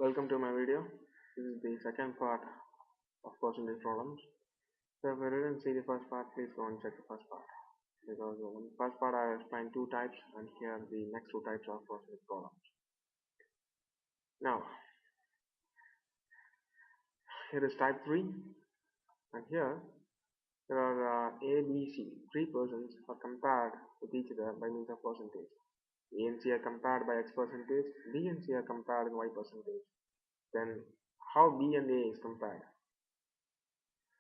Welcome to my video. This is the second part of percentage problems. So if you didn't see the first part, please go and check the first part. Because in the first part I explained two types, and here the next two types of percentage problems. Now, here is type 3, and here there are A, B, C. Three persons are compared with each other by means of percentage. A and C are compared by X percentage, B and C are compared in Y percentage. Then how B and A is compared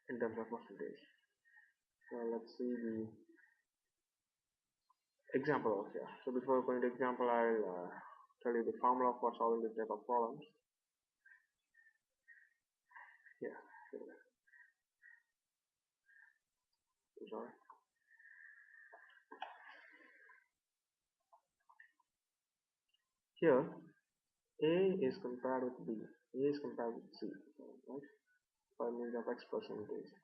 in terms of percentage? So let's see the example over here. So before going to example, I'll tell you the formula for solving this type of problems. Yeah, I'm sorry. Here, A is compared with B. A is compared with C, right? By means of X percentage.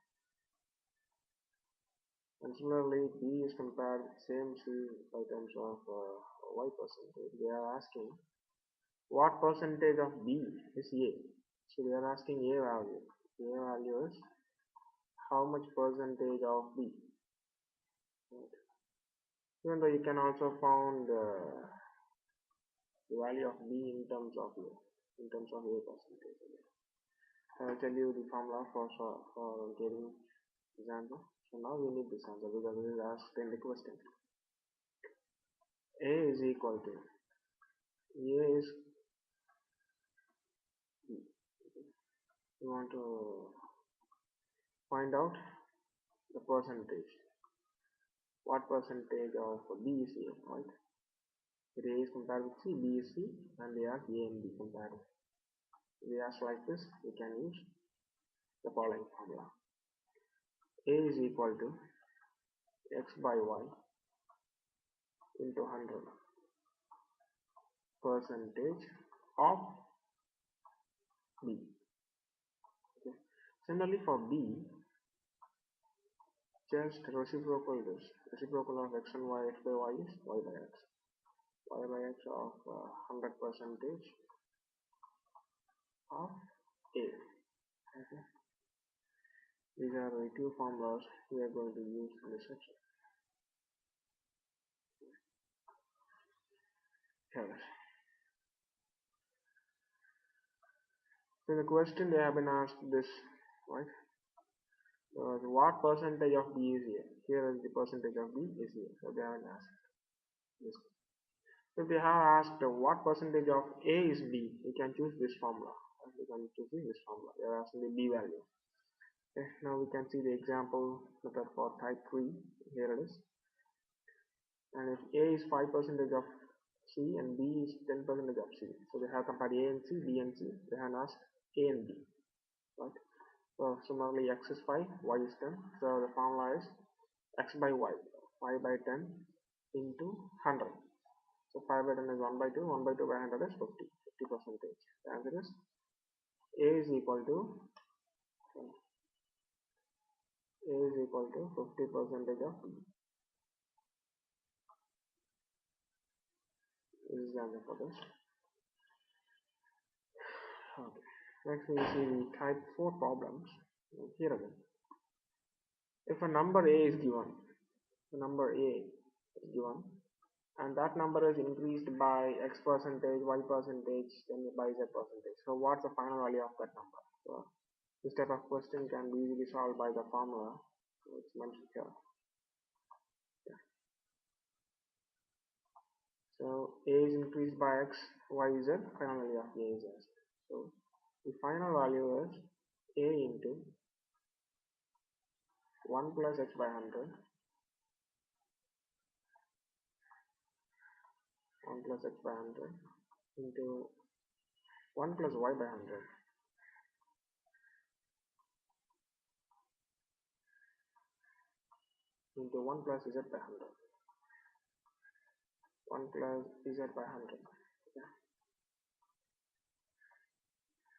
And similarly, B is compared with same C by terms of Y percentage. They are asking what percentage of B is A. So they are asking A value. A value is how much percentage of B. Right. Even though you can also found the value of B in terms of A, percentage. I'll tell you the formula for getting this answer. So now we need this answer because this is asked in the question. A is equal to A is B. We want to find out the percentage. What percentage of B is A, right? A is compared with C, B is C, and they are A and B compared. If we ask like this, we can use the following formula. A is equal to X by Y into 100 percentage of B. Okay. Similarly for B, just reciprocal this. Reciprocal of X and Y, X by Y is Y by X. Y by X of 100 percentage of A. Okay. These are the two formulas we are going to use in this section. Here. So in the question they have been asked this, right? What percentage of B is A? Here is the percentage of B is A. So they haven't asked this. If they have asked what percentage of A is B, we can choose this formula. We can choose this formula. They are asking the B value. Okay, now we can see the example method for type 3. Here it is. And if A is 5% of C and B is 10% of C, so they have compared A and C, B and C. They have asked A and B, right? So similarly, X is 5, Y is 10. So the formula is X by Y, 5 by 10 into 100. So 5 by 10 is 1 by 2, 1 by 2 by 100 is 50 percentage. The answer is A is equal to 50 percentage of B. This is the answer for this. Okay. Next we see the type 4 problems. Here again. If a number A is given, and that number is increased by X percentage, Y percentage, then by Z percentage. So what's the final value of that number? So this type of question can be easily solved by the formula which is mentioned here. Yeah. So A is increased by X, Y is Z, final value of A is Z. So the final value is A into 1 plus X by 100, 1 plus X by 100 into 1 plus Y by 100 into 1 plus Z by 100. 1 plus Z by 100. Okay.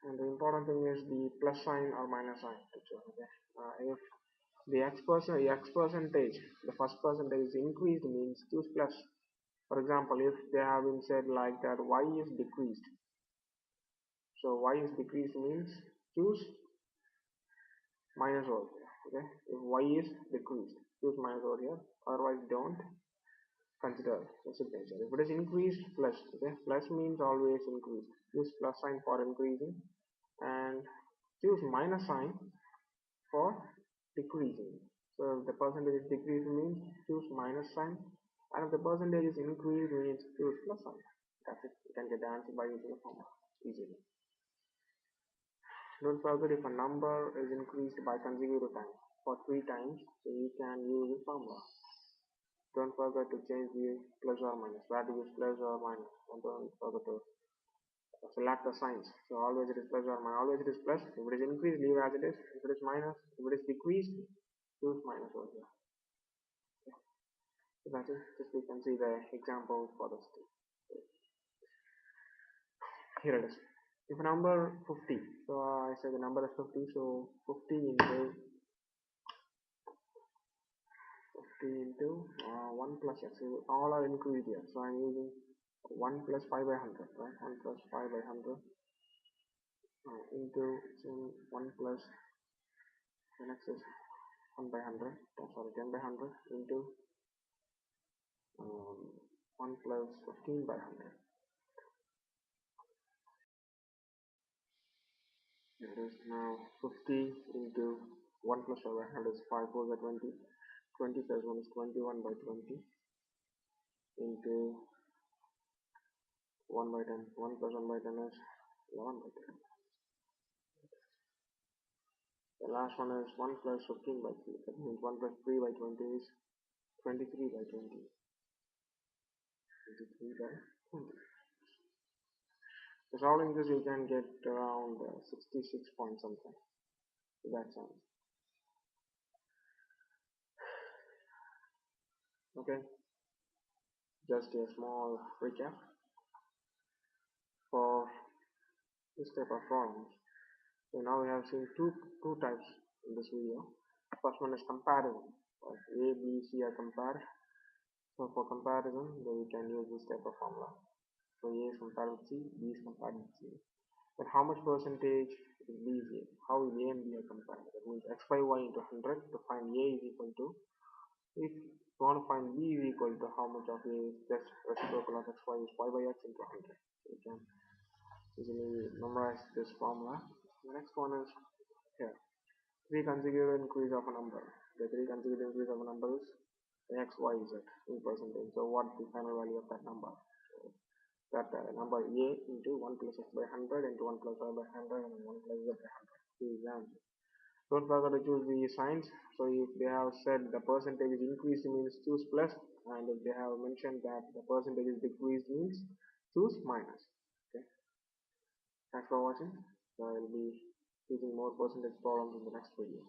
And the important thing is the plus sign or minus sign. Okay. If the X percentage, the first percentage is increased, means choose plus. For example, if they have been said like that Y is decreased, So y is decreased means choose minus over here. Okay, if y is decreased, choose minus over here. Otherwise, don't consider the signature. If it is increased, plus. Okay, plus means always increased. Use plus sign for increasing, and choose minus sign for decreasing. So if the percentage is decreased means choose minus sign, and if the percentage is increased means choose plus sign. That's it. You can get the answer by using the formula easily. Don't forget, if a number is increased by consecutive times for 3 times, so you can use the formula. Don't forget to change the plus or minus. Where to use plus or minus, and don't forget to select the signs. So always it is plus or minus. Always it is plus. If it is increased, leave as it is. If it is minus, if it is decreased, use minus over here. So that's it. Just we can see the example for this thing. Here it is. If a number 50, so I say the number is 50, so 50 into 1 plus x, so all are increased here, so I'm using 1 plus 5 by 100, right? 1 plus 5 by 100 into 1 plus the next is 1 by 100, sorry, 10 by 100 into 1 plus 15 by 100. It is now 50 into 1 plus 5 by 100 is 5 4 by 20. 20 plus 1 is 21 by 20 into 1 by 10. 1 plus 1 by 10 is 11 by 10. The last one is 1 plus 15 by 3. That means 1 plus 3 by 20 is 23 by 20. 23 by 20. So solving this, you can get around 66 point something. So that sounds. Okay. Just a small recap for this type of problems. So now we have seen two types in this video. First one is comparison. A, B, C are compared. So for comparison, then we can use this type of formula. So A is compared with C, B is compared with C. But how much percentage is B is A? How is A and B are compared? That means x by y into 100 to find A is equal to, if you want to find B is equal to how much of A is just reciprocal of xy is y by x into 100. So you can easily memorize this formula. The next one is here. 3 consecutive increase of a number. The 3 consecutive increase of a number is x, y, z in percentage. So what the final value of that number? So that number A into 1 plus x by 100 into 1 plus y by 100 and 1 plus z by 100 is the answer. Don't forget to choose the signs. So if they have said the percentage is increased means choose plus, and if they have mentioned that the percentage is decreased means choose minus. Okay. Thanks for watching. So I will be teaching more percentage problems in the next video.